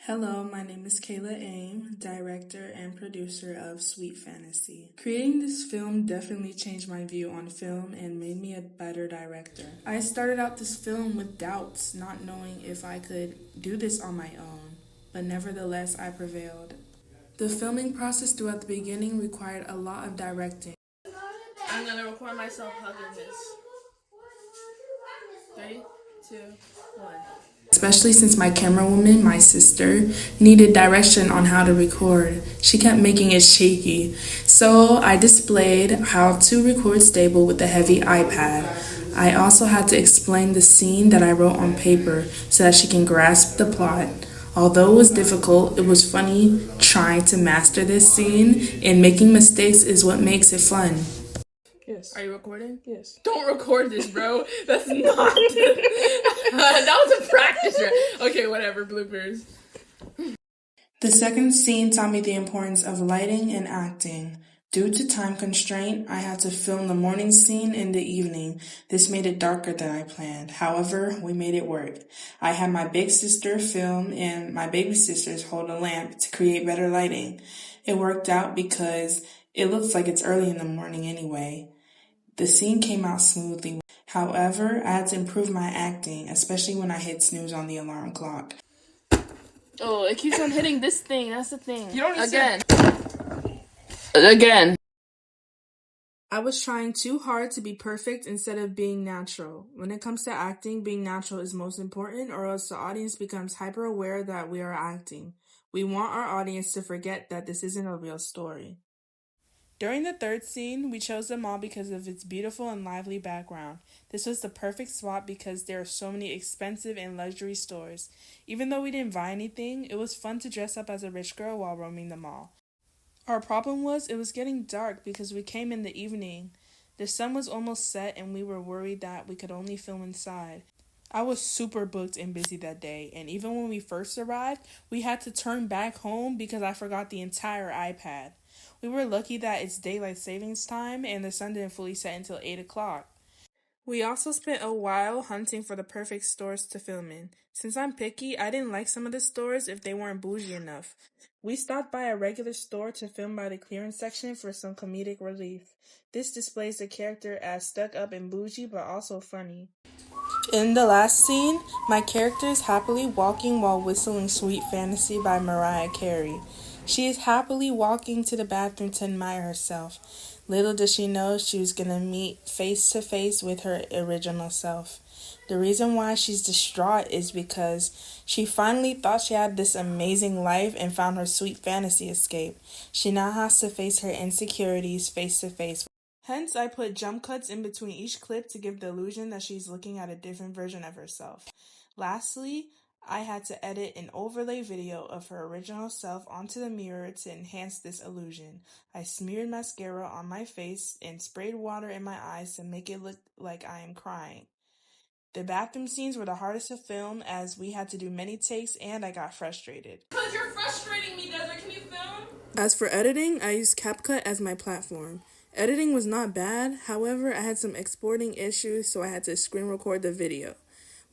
Hello, my name is Kayla Aim, director and producer of Sweet Fantasy. Creating this film definitely changed my view on film and made me a better director. I started out this film with doubts, not knowing if I could do this on my own, but nevertheless I prevailed. The filming process throughout the beginning required a lot of directing. I'm gonna record myself hugging this. 3, 2, 1. Especially since my camera woman, my sister, needed direction on how to record. She kept making it shaky. So I displayed how to record stable with a heavy iPad. I also had to explain the scene that I wrote on paper so that she can grasp the plot. Although it was difficult, it was funny trying to master this scene, and making mistakes is what makes it fun. Yes. Are you recording? Yes. Don't record this, bro. That's not. That was a practice run. Okay, whatever. Bloopers. The second scene taught me the importance of lighting and acting. Due to time constraint, I had to film the morning scene in the evening. This made it darker than I planned. However, we made it work. I had my big sister film and my baby sisters hold a lamp to create better lighting. It worked out because it looks like it's early in the morning anyway. The scene came out smoothly. However, I had to improve my acting, especially when I hit snooze on the alarm clock. Oh, it keeps on hitting this thing. That's the thing. You don't need Again. Again. I was trying too hard to be perfect instead of being natural. When it comes to acting, being natural is most important, or else the audience becomes hyper aware that we are acting. We want our audience to forget that this isn't a real story. During the third scene, we chose the mall because of its beautiful and lively background. This was the perfect spot because there are so many expensive and luxury stores. Even though we didn't buy anything, it was fun to dress up as a rich girl while roaming the mall. Our problem was it was getting dark because we came in the evening. The sun was almost set and we were worried that we could only film inside. I was super booked and busy that day, and even when we first arrived, we had to turn back home because I forgot the entire iPad. We were lucky that it's daylight savings time and the sun didn't fully set until 8 o'clock. We also spent a while hunting for the perfect stores to film in. Since I'm picky, I didn't like some of the stores if they weren't bougie enough. We stopped by a regular store to film by the clearance section for some comedic relief. This displays the character as stuck up and bougie but also funny. In the last scene, my character is happily walking while whistling Sweet Fantasy by Mariah Carey. She is happily walking to the bathroom to admire herself. Little does she know she was going to meet face to face with her original self. The reason why she's distraught is because she finally thought she had this amazing life and found her sweet fantasy escape. She now has to face her insecurities face to face. Hence, I put jump cuts in between each clip to give the illusion that she's looking at a different version of herself. Lastly, I had to edit an overlay video of her original self onto the mirror to enhance this illusion. I smeared mascara on my face and sprayed water in my eyes to make it look like I am crying. The bathroom scenes were the hardest to film as we had to do many takes and I got frustrated. Because you're frustrating me, Desert. Can you film? As for editing, I used CapCut as my platform. Editing was not bad, however, I had some exporting issues, so I had to screen record the video.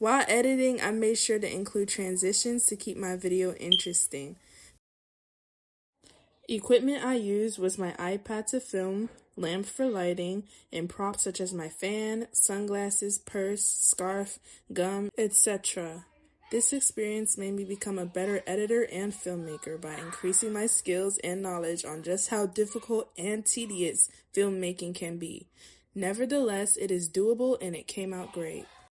While editing, I made sure to include transitions to keep my video interesting. Equipment I used was my iPad to film, lamp for lighting, and props such as my fan, sunglasses, purse, scarf, gum, etc. This experience made me become a better editor and filmmaker by increasing my skills and knowledge on just how difficult and tedious filmmaking can be. Nevertheless, it is doable and it came out great.